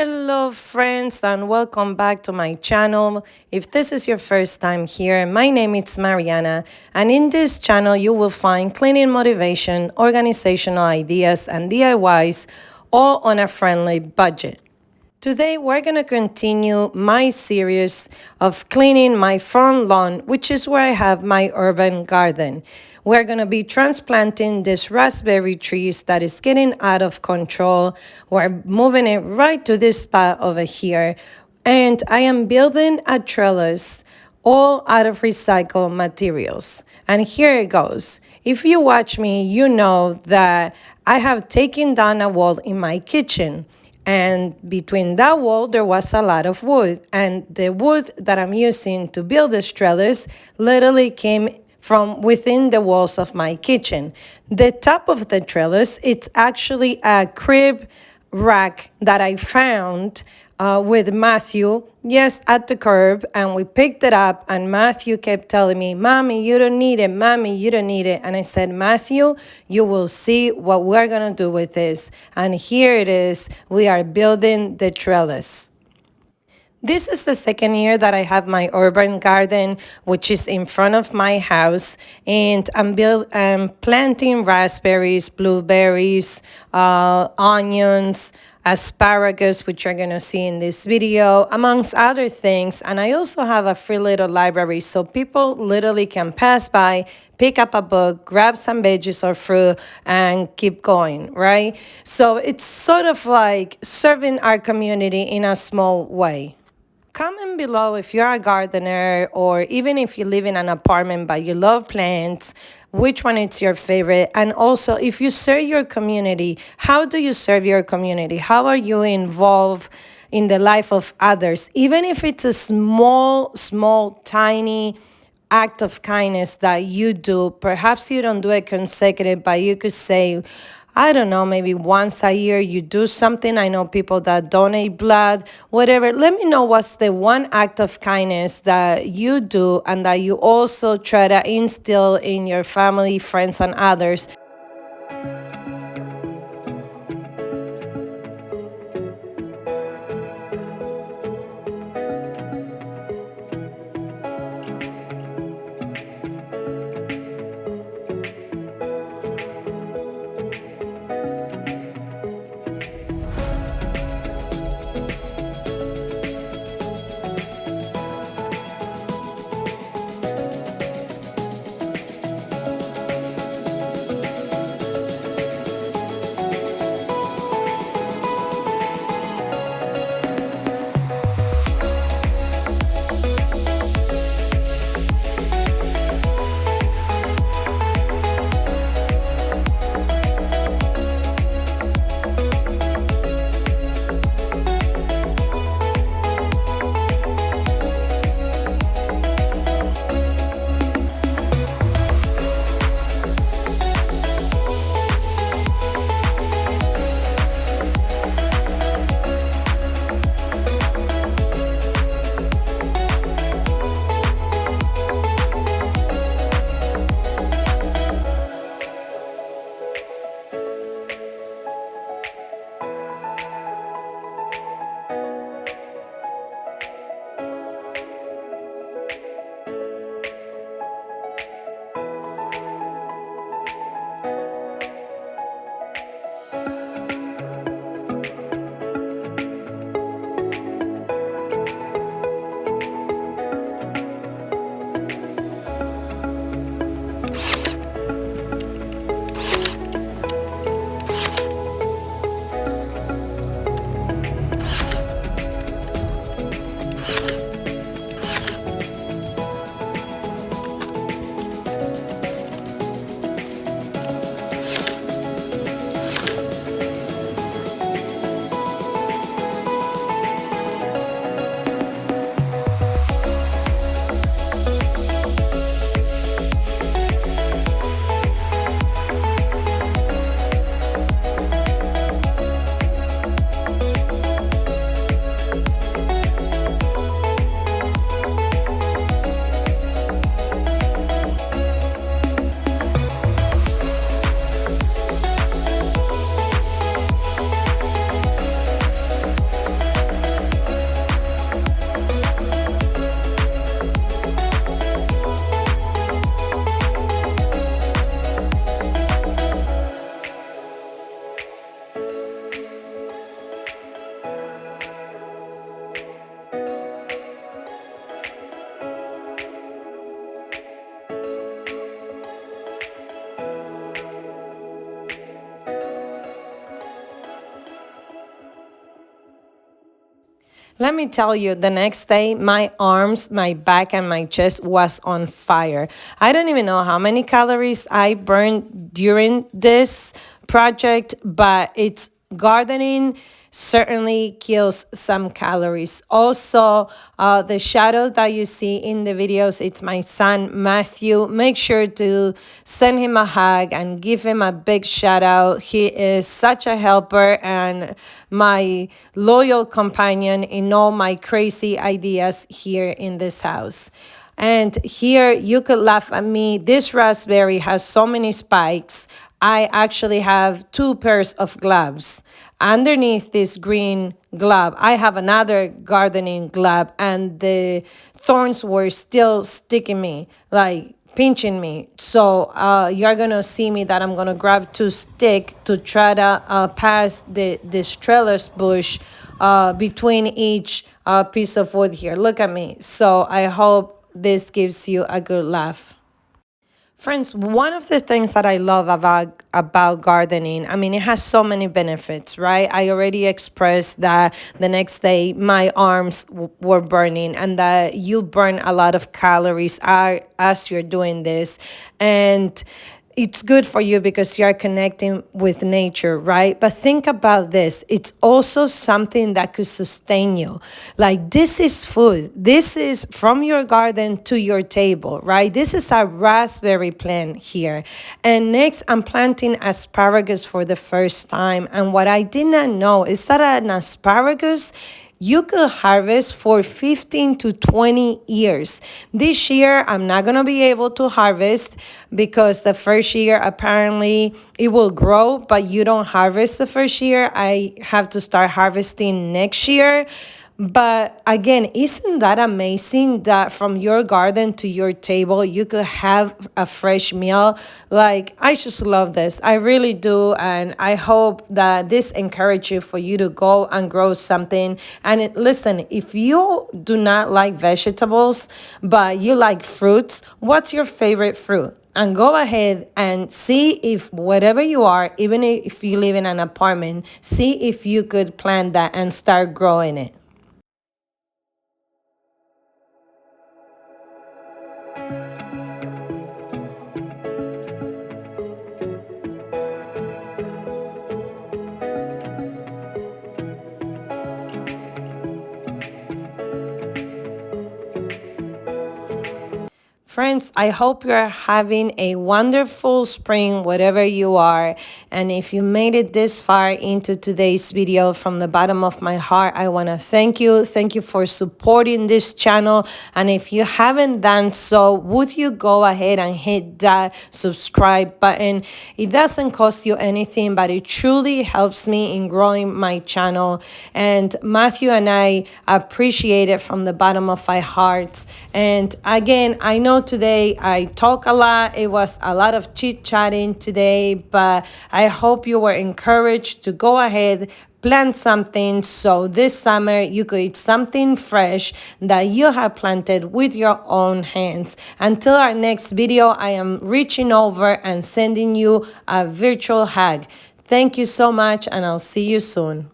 Hello, friends, and welcome back to my channel. If this is your first time here, my name is Mariana, and in this channel, you will find cleaning motivation, organizational ideas, and DIYs, all on a friendly budget. Today, we're going to continue my series of cleaning my front lawn, which is where I have my urban garden. We're going to be transplanting this raspberry trees that is getting out of control. We're moving it right to this spot over here. And I am building a trellis all out of recycled materials. And here it goes. If you watch me, you know that I have taken down a wall in my kitchen. And between that wall, there was a lot of wood. And the wood that I'm using to build this trellis literally came from within the walls of my kitchen. The top of the trellis, it's actually a crib rack that I found with Matthew, yes, at the curb, and we picked it up, and Matthew kept telling me, Mommy, you don't need it, Mommy, you don't need it. And I said, Matthew, you will see what we're gonna do with this. And here it is, we are building the trellis. This is the second year that I have my urban garden, which is in front of my house, and I'm planting raspberries, blueberries, onions, asparagus, which you're going to see in this video, amongst other things. And I also have a free little library, so people literally can pass by, pick up a book, grab some veggies or fruit, and keep going, right? So it's sort of like serving our community in a small way. Comment below if you're a gardener, or even if you live in an apartment but you love plants, which one is your favorite. And also, if you serve your community, how do you serve your community? How are you involved in the life of others? Even if it's a small, tiny act of kindness that you do, perhaps you don't do it consecutive, but you could say, I don't know, maybe once a year you do something. I know people that donate blood, whatever. Let me know what's the one act of kindness that you do and that you also try to instill in your family, friends, and others. Let me tell you, the next day, my arms, my back, and my chest was on fire. I don't even know how many calories I burned during this project, but it's gardening certainly kills some calories. Also, the shadow that you see in the videos, it's my son Matthew. Make sure to send him a hug and give him a big shout out. He is such a helper and my loyal companion in all my crazy ideas here in this house. And here you could laugh at me. This raspberry has so many spikes. I actually have two pairs of gloves. Underneath this green glove, I have another gardening glove, and the thorns were still sticking me, like pinching me. So you're gonna see me that I'm gonna grab two sticks to try to pass this trellis bush between each piece of wood here. Look at me. So I hope this gives you a good laugh. Friends, one of the things that I love about gardening, I mean, it has so many benefits, right? I already expressed that the next day my arms were burning and that you burn a lot of calories as you're doing this. And it's good for you because you're connecting with nature, right? But think about this. It's also something that could sustain you. Like, this is food. This is from your garden to your table, right? This is a raspberry plant here. And next, I'm planting asparagus for the first time. And what I did not know is that an asparagus you could harvest for 15 to 20 years. This year, I'm not going to be able to harvest because the first year, apparently, it will grow, but you don't harvest the first year. I have to start harvesting next year. But again, isn't that amazing that from your garden to your table, you could have a fresh meal? Like, I just love this. I really do. And I hope that this encourages you for you to go and grow something. And listen, if you do not like vegetables, but you like fruits, what's your favorite fruit? And go ahead and see if whatever you are, even if you live in an apartment, see if you could plant that and start growing it. Friends, I hope you're having a wonderful spring, whatever you are. And if you made it this far into today's video, from the bottom of my heart, I want to thank you. Thank you for supporting this channel. And if you haven't done so, would you go ahead and hit that subscribe button? It doesn't cost you anything, but it truly helps me in growing my channel. And Matthew and I appreciate it from the bottom of our hearts. And again, I know today I talk a lot. It was a lot of chit-chatting today, but I hope you were encouraged to go ahead, plant something so this summer you could eat something fresh that you have planted with your own hands. Until our next video, I am reaching over and sending you a virtual hug. Thank you so much, and I'll see you soon.